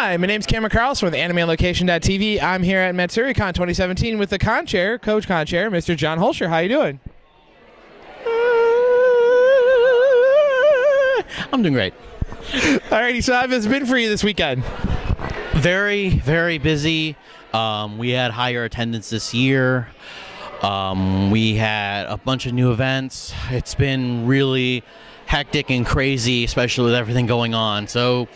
Hi, my name's Cameron Carlson with AnimeOnLocation.tv. I'm here at Matsuricon 2017 with the Coach Con Chair, Mr. John Hoelscher. How you doing? I'm doing great. Alrighty, so how has it been for you this weekend? Very, very busy. We had higher attendance this year. We had a bunch of new events. It's been really hectic and crazy, especially with everything going on. So,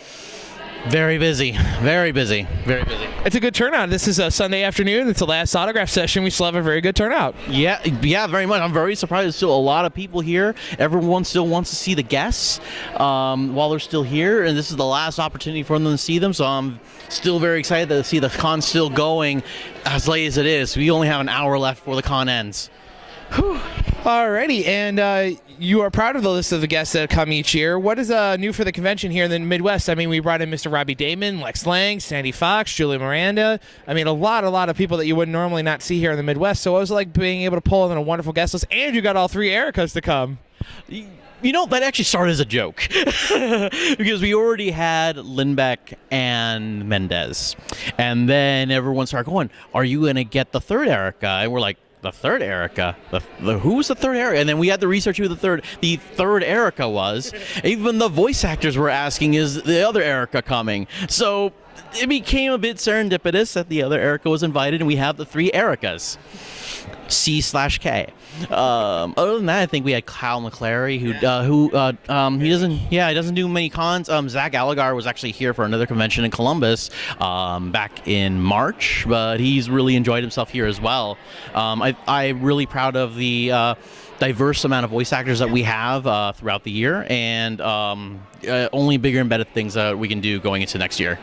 very busy, very busy, very busy. It's a good turnout. This is a Sunday afternoon. It's the last autograph session. We still have a very good turnout. Yeah, very much. I'm very surprised there's still a lot of people here. Everyone still wants to see the guests while they're still here, and this is the last opportunity for them to see them, so I'm still very excited to see the con still going as late as it is. We only have an hour left before the con ends. Whew. Alrighty, and you are proud of the list of the guests that come each year. What is new for the convention here in the Midwest? I mean, we brought in Mr. Robbie Damon, Lex Lang, Sandy Fox, Julia Miranda. I mean, a lot of people that you would normally not see here in the Midwest. So it was like being able to pull in a wonderful guest list, and you got all three Ericas to come. You know, that actually started as a joke because we already had Lindbeck and Mendez. And then everyone started going, are you going to get the third Erica? And we're like, the third Erica? Who's the third Erica? And then we had to research who the third Erica was. Even the voice actors were asking, is the other Erica coming? So it became a bit serendipitous that the other Erica was invited, and we have the three Ericas. C/K. Other than that, I think we had Kyle McClary, who he doesn't do many cons. Zach Allegar was actually here for another convention in Columbus back in March, but he's really enjoyed himself here as well. I'm really proud of the diverse amount of voice actors that we have throughout the year, and only bigger and better things that we can do going into next year.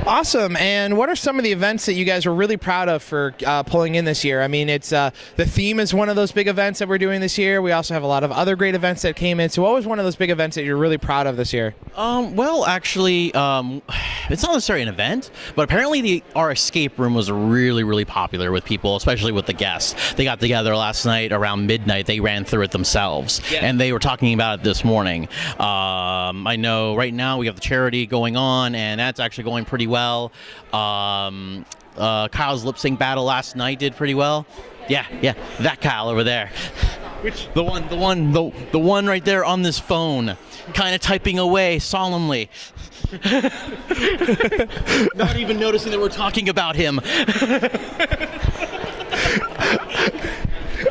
Awesome. And what are some of the events that you guys were really proud of for pulling in this year? I mean, it's the theme is one of those big events that we're doing this year. We also have a lot of other great events that came in. So what was one of those big events that you're really proud of this year? Well, actually, it's not necessarily an event, but apparently our escape room was really, really popular with people, especially with the guests. They got together last night around midnight. They ran through it themselves, and they were talking about it this morning. I know right now we have the charity going on, and that's actually going pretty well. Kyle's lip sync battle last night did pretty well. Yeah, that Kyle over there. Which the one right there on this phone, kind of typing away solemnly. Not even noticing that we're talking about him.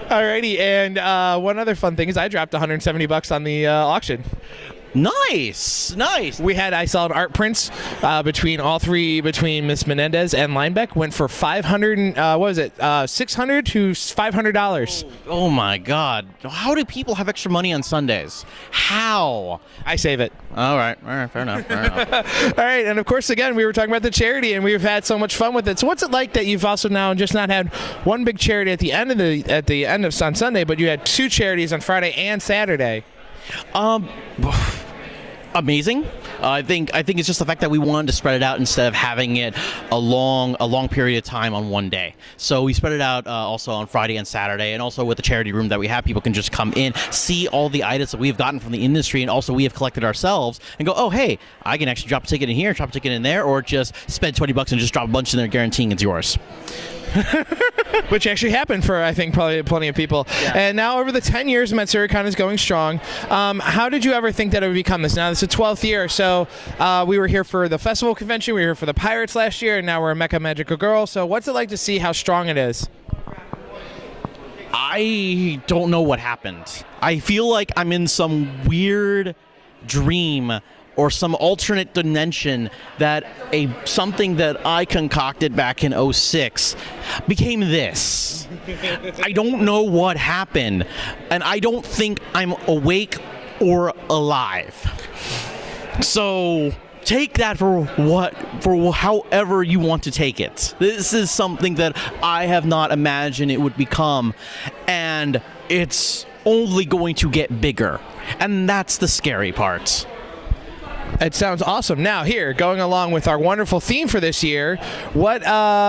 Alrighty, and one other fun thing is I dropped $170 on the auction. Nice. I saw art prints between all three, between Miss Menendez and Linebeck, went for $600 to $500. Oh my God! How do people have extra money on Sundays? How? I save it. All right, fair enough. All right, and of course, again, we were talking about the charity, and we've had so much fun with it. So, what's it like that you've also now just not had one big charity at the end of on Sunday, but you had two charities on Friday and Saturday? Amazing. I think it's just the fact that we wanted to spread it out instead of having it a long period of time on one day. So we spread it out also on Friday and Saturday, and also with the charity room that we have, people can just come in, see all the items that we've gotten from the industry, and also we have collected ourselves, and go, oh hey, I can actually drop a ticket in here, drop a ticket in there, or just spend $20 and just drop a bunch in there, guaranteeing it's yours. Which actually happened for, I think, probably plenty of people. Yeah. And now over the 10 years, Matsuricon is going strong. How did you ever think that it would become this? Now, this is the 12th year, so we were here for the festival convention, we were here for the Pirates last year, and now we're a Mecha Magical Girl. So what's it like to see how strong it is? I don't know what happened. I feel like I'm in some weird dream or some alternate dimension that something that I concocted back in 2006 became this. I don't know what happened, and I don't think I'm awake or alive. So take that for however you want to take it. This is something that I have not imagined it would become, and it's only going to get bigger, and that's the scary part. It sounds awesome. Now, here, going along with our wonderful theme for this year, what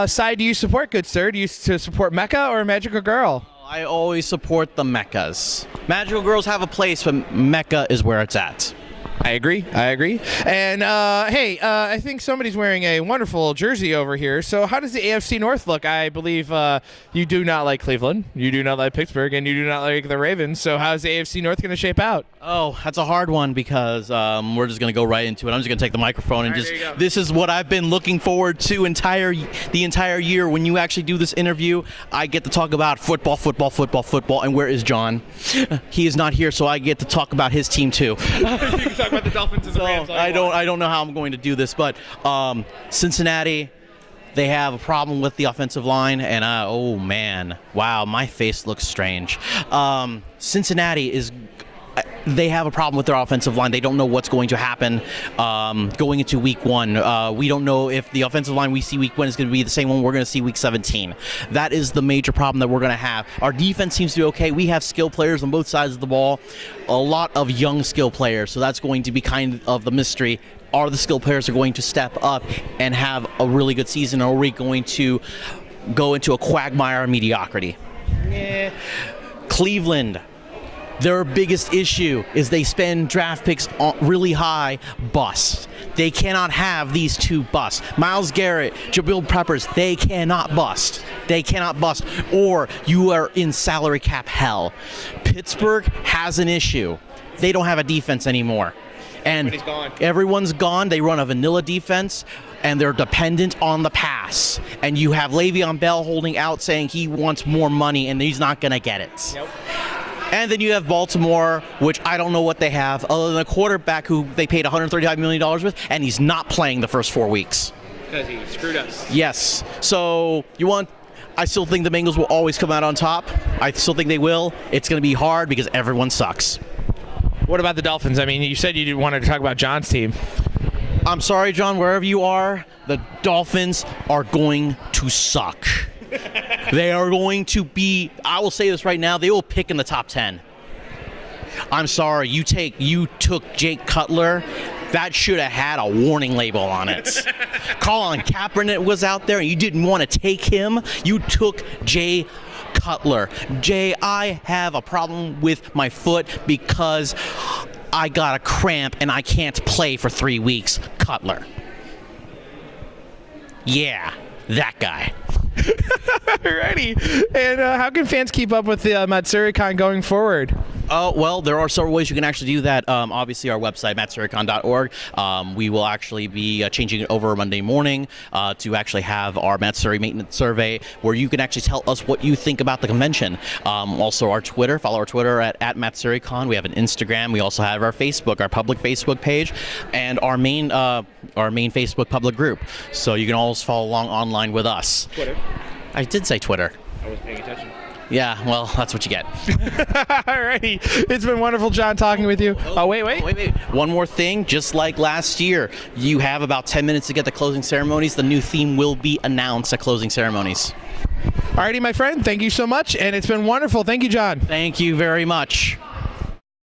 side do you support, good sir? Do you support Mecha or Magical Girl? I always support the Mechas. Magical Girls have a place, but Mecha is where it's at. I agree. And hey, I think somebody's wearing a wonderful jersey over here. So how does the AFC North look? I believe you do not like Cleveland, you do not like Pittsburgh, and you do not like the Ravens. So how's the AFC North going to shape out? Oh, that's a hard one because we're just going to go right into it. I'm just going to take the microphone and this is what I've been looking forward to the entire year. When you actually do this interview, I get to talk about football. And where is John? He is not here, so I get to talk about his team too. You can talk about the Dolphins and the Rams. I don't know how I'm going to do this, but Cincinnati, they have a problem with the offensive line, and oh man, wow, my face looks strange. Cincinnati they have a problem with their offensive line. They don't know what's going to happen going into week 1. We don't know if the offensive line we see week 1 is going to be the same one we're going to see week 17. That is the major problem that we're going to have. Our defense seems to be okay. We have skill players on both sides of the ball, a lot of young skill players, so that's going to be kind of the mystery. Are the skill players going to step up and have a really good season, or are we going to go into a quagmire of mediocrity? Yeah. Cleveland, their biggest issue is they spend draft picks really high, bust. They cannot have these two busts. Myles Garrett, Jabril Peppers, they cannot bust. Or you are in salary cap hell. Pittsburgh has an issue. They don't have a defense anymore. And everyone's gone. They run a vanilla defense, and they're dependent on the pass. And you have Le'Veon Bell holding out saying he wants more money, and he's not going to get it. Nope. And then you have Baltimore, which I don't know what they have, other than a quarterback who they paid $135 million with, and he's not playing the first 4 weeks. Because he screwed us. Yes. So I still think the Bengals will always come out on top. I still think they will. It's going to be hard because everyone sucks. What about the Dolphins? I mean, you said you wanted to talk about John's team. I'm sorry, John, wherever you are, the Dolphins are going to suck. They are going to be, I will say this right now, they will pick in the top 10. I'm sorry, you took Jake Cutler. That should have had a warning label on it. Colin Kaepernick was out there and you didn't want to take him. You took Jay Cutler. Jay, I have a problem with my foot because I got a cramp and I can't play for 3 weeks. Cutler. Yeah, that guy. Alrighty. And how can fans keep up with the Matsuricon going forward? Oh, well, there are several ways you can actually do that. Obviously, our website, matsuricon.org. We will actually be changing it over Monday morning to actually have our Matsuri maintenance survey where you can actually tell us what you think about the convention. Also, our Twitter. Follow our Twitter at Matsuricon. We have an Instagram. We also have our Facebook, our public Facebook page, and our main Facebook public group. So you can always follow along online with us. Twitter. I did say Twitter. I wasn't paying attention. Yeah, well, that's what you get. Alrighty. It's been wonderful, John, talking with you. Oh, wait. One more thing. Just like last year, you have about 10 minutes to get the closing ceremonies. The new theme will be announced at closing ceremonies. Alrighty, my friend. Thank you so much, and it's been wonderful. Thank you, John. Thank you very much.